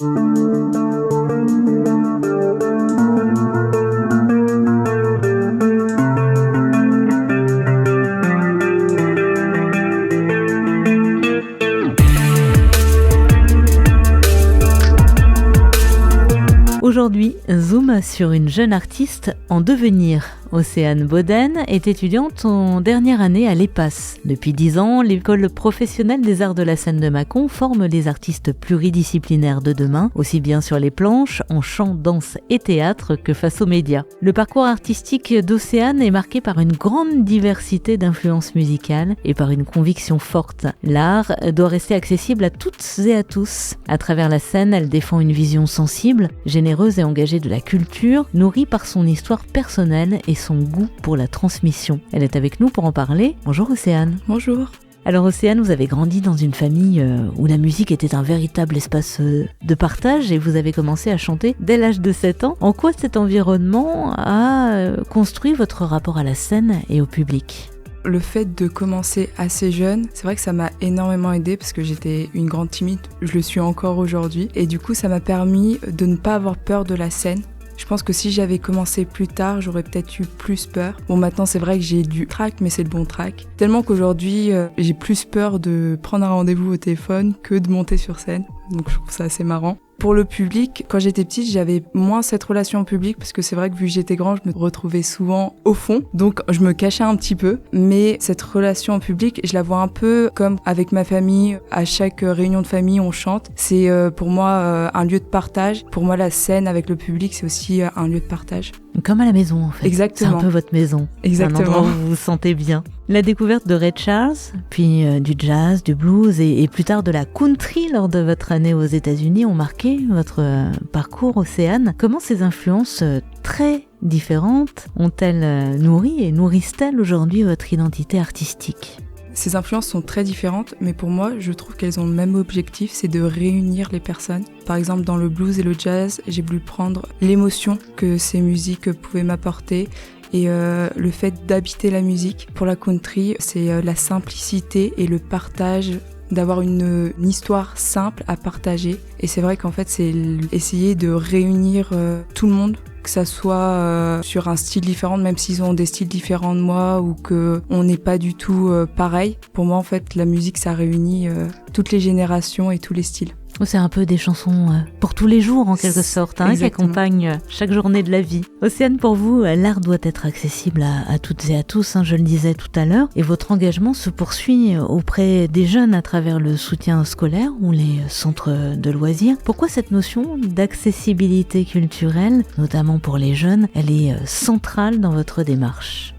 Aujourd'hui, zoom sur une jeune artiste en devenir. Océane Boden est étudiante en dernière année à l'EPAS. Depuis 10 ans, l'école professionnelle des arts de la scène de Mâcon forme les artistes pluridisciplinaires de demain, aussi bien sur les planches, en chant, danse et théâtre que face aux médias. Le parcours artistique d'Océane est marqué par une grande diversité d'influences musicales et par une conviction forte. L'art doit rester accessible à toutes et à tous. À travers la scène, elle défend une vision sensible, généreuse et engagée de la culture, nourrie par son histoire personnelle et son goût pour la transmission. Elle est avec nous pour en parler. Bonjour Océane. Bonjour. Alors Océane, vous avez grandi dans une famille où la musique était un véritable espace de partage et vous avez commencé à chanter dès l'âge de 7 ans. En quoi cet environnement a construit votre rapport à la scène et au public ? Le fait de commencer assez jeune, c'est vrai que ça m'a énormément aidée parce que j'étais une grande timide, je le suis encore aujourd'hui. Et du coup, ça m'a permis de ne pas avoir peur de la scène. Je pense que si j'avais commencé plus tard, j'aurais peut-être eu plus peur. Bon, maintenant, c'est vrai que j'ai du trac, mais c'est le bon trac. Tellement qu'aujourd'hui, j'ai plus peur de prendre un rendez-vous au téléphone que de monter sur scène. Donc, je trouve ça assez marrant. Pour le public, quand j'étais petite, j'avais moins cette relation au public parce que c'est vrai que vu que j'étais grande, je me retrouvais souvent au fond. Donc, je me cachais un petit peu. Mais cette relation au public, je la vois un peu comme avec ma famille. À chaque réunion de famille, on chante. C'est pour moi un lieu de partage. Pour moi, la scène avec le public, c'est aussi un lieu de partage. Comme à la maison en fait. Exactement. C'est un peu votre maison. Exactement. Un endroit où vous vous sentez bien. La découverte de Ray Charles, puis du jazz, du blues et plus tard de la country lors de votre année aux États-Unis ont marqué votre parcours Océane. Comment ces influences très différentes ont-elles nourri et nourrissent-elles aujourd'hui votre identité artistique ? Ces influences sont très différentes, mais pour moi, je trouve qu'elles ont le même objectif, c'est de réunir les personnes. Par exemple, dans le blues et le jazz, j'ai voulu prendre l'émotion que ces musiques pouvaient m'apporter et le fait d'habiter la musique. Pour la country, c'est la simplicité et le partage, d'avoir une histoire simple à partager. Et c'est vrai qu'en fait, c'est essayer de réunir tout le monde, que ça soit sur un style différent, même s'ils ont des styles différents de moi ou qu'on n'est pas du tout pareil. Pour moi, en fait, la musique, ça réunit toutes les générations et tous les styles. C'est un peu des chansons pour tous les jours en quelque sorte, qui accompagnent chaque journée de la vie. Océane, pour vous, l'art doit être accessible à toutes et à tous, je le disais tout à l'heure, et votre engagement se poursuit auprès des jeunes à travers le soutien scolaire ou les centres de loisirs. Pourquoi cette notion d'accessibilité culturelle, notamment pour les jeunes, elle est centrale dans votre démarche ?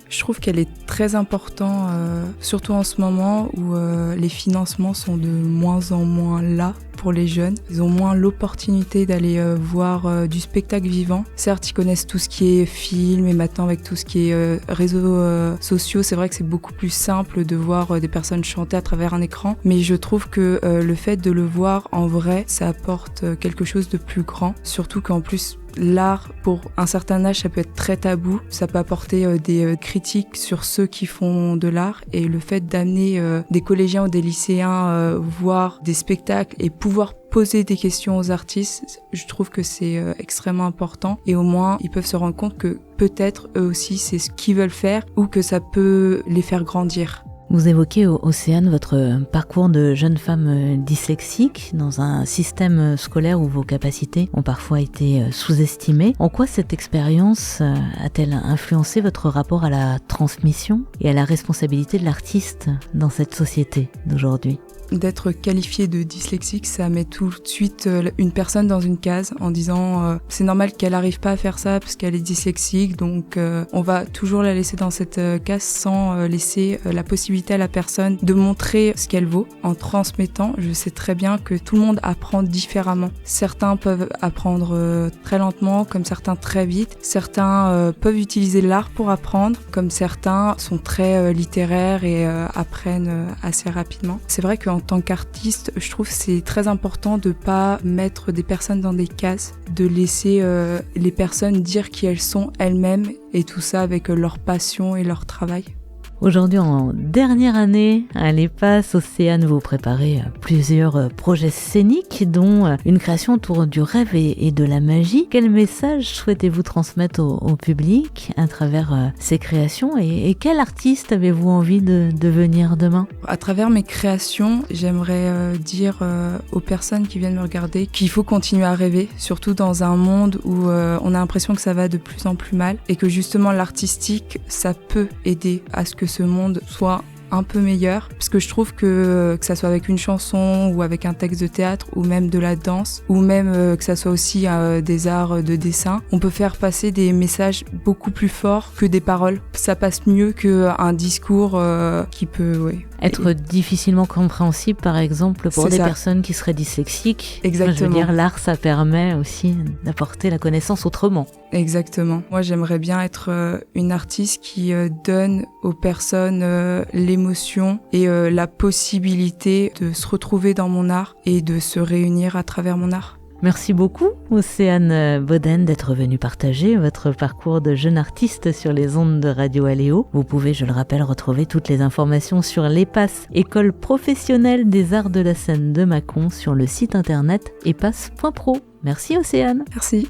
Je trouve qu'elle est très importante, surtout en ce moment où les financements sont de moins en moins là pour les jeunes. Ils ont moins l'opportunité d'aller voir du spectacle vivant. Certes, ils connaissent tout ce qui est film et maintenant avec tout ce qui est réseaux sociaux, c'est vrai que c'est beaucoup plus simple de voir des personnes chanter à travers un écran. Mais je trouve que le fait de le voir en vrai, ça apporte quelque chose de plus grand. Surtout qu'en plus, l'art, pour un certain âge, ça peut être très tabou. Ça peut apporter des critiques sur ceux qui font de l'art. Et le fait d'amener des collégiens ou des lycéens voir des spectacles et pouvoir poser des questions aux artistes, je trouve que c'est extrêmement important. Et au moins, ils peuvent se rendre compte que peut-être eux aussi, c'est ce qu'ils veulent faire ou que ça peut les faire grandir. Vous évoquez, Océane, votre parcours de jeune femme dyslexique dans un système scolaire où vos capacités ont parfois été sous-estimées. En quoi cette expérience a-t-elle influencé votre rapport à la transmission et à la responsabilité de l'artiste dans cette société d'aujourd'hui ? D'être qualifié de dyslexique, ça met tout de suite une personne dans une case en disant c'est normal qu'elle n'arrive pas à faire ça parce qu'elle est dyslexique, donc on va toujours la laisser dans cette case sans laisser la possibilité à la personne de montrer ce qu'elle vaut. En transmettant, je sais très bien que tout le monde apprend différemment. Certains peuvent apprendre très lentement, comme certains très vite. Certains peuvent utiliser l'art pour apprendre, comme certains sont très littéraires et apprennent assez rapidement. C'est vrai qu'en tant qu'artiste, je trouve que c'est très important de pas mettre des personnes dans des cases, de laisser les personnes dire qui elles sont elles-mêmes et tout ça avec leur passion et leur travail. Aujourd'hui, en dernière année à l'EPAS, Océane, vous préparez plusieurs projets scéniques, dont une création autour du rêve et de la magie. Quel message souhaitez-vous transmettre au public à travers ces créations et quel artiste avez-vous envie de devenir demain ? À travers mes créations, j'aimerais dire aux personnes qui viennent me regarder qu'il faut continuer à rêver, surtout dans un monde où on a l'impression que ça va de plus en plus mal et que justement l'artistique, ça peut aider à ce que ce monde soit un peu meilleur, parce que je trouve que ça soit avec une chanson ou avec un texte de théâtre ou même de la danse ou même que ça soit aussi des arts de dessin, on peut faire passer des messages beaucoup plus forts que des paroles. Ça passe mieux qu'un discours qui peut être difficilement compréhensible, par exemple, pour des personnes qui seraient dyslexiques. Exactement. Je veux dire, l'art, ça permet aussi d'apporter la connaissance autrement. Exactement. Moi, j'aimerais bien être une artiste qui donne aux personnes l'émotion et la possibilité de se retrouver dans mon art et de se réunir à travers mon art. Merci beaucoup, Océane Boden, d'être venue partager votre parcours de jeune artiste sur les ondes de Radio Aléo. Vous pouvez, je le rappelle, retrouver toutes les informations sur l'EPAS, École professionnelle des arts de la scène de Mâcon, sur le site internet epas.pro. Merci Océane. Merci.